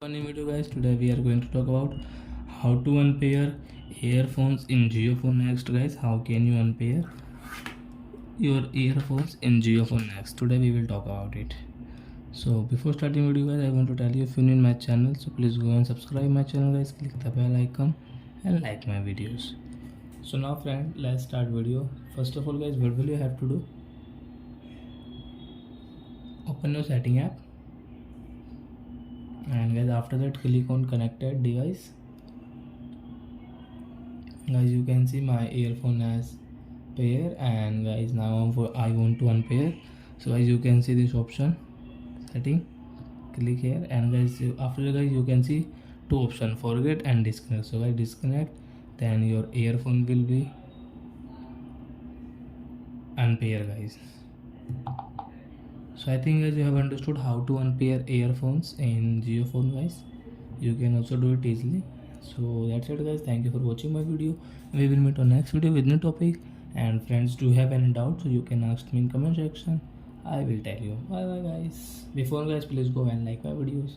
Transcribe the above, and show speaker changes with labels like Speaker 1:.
Speaker 1: Funny video guys, today we are going to talk about how to unpair earphones in JioPhone Next guys. How can you unpair your earphones in JioPhone Next? Today we will talk about it. So before starting video guys, I want to tell you, if you're new in my channel, so please go and subscribe my channel guys, click the bell icon and like my videos. So now friend, let's start video. First of all guys, what will you have to do? Open your setting app, and guys after that click on connected device. Guys you can see my earphone as pair, and guys now I want to unpair. So guys you can see this option setting, click here, and guys after that guys you can see two options, forget and disconnect. So guys disconnect, then your earphone will be unpair guys. So I think guys you have understood how to unpair earphones in JioPhone guys. You can also do it easily. So that's it guys, thank you for watching my video. We will meet on next video with new topic, and friends, do you have any doubts so you can ask me in comment section. I will tell you. Bye bye guys. Before guys, please go and like my videos.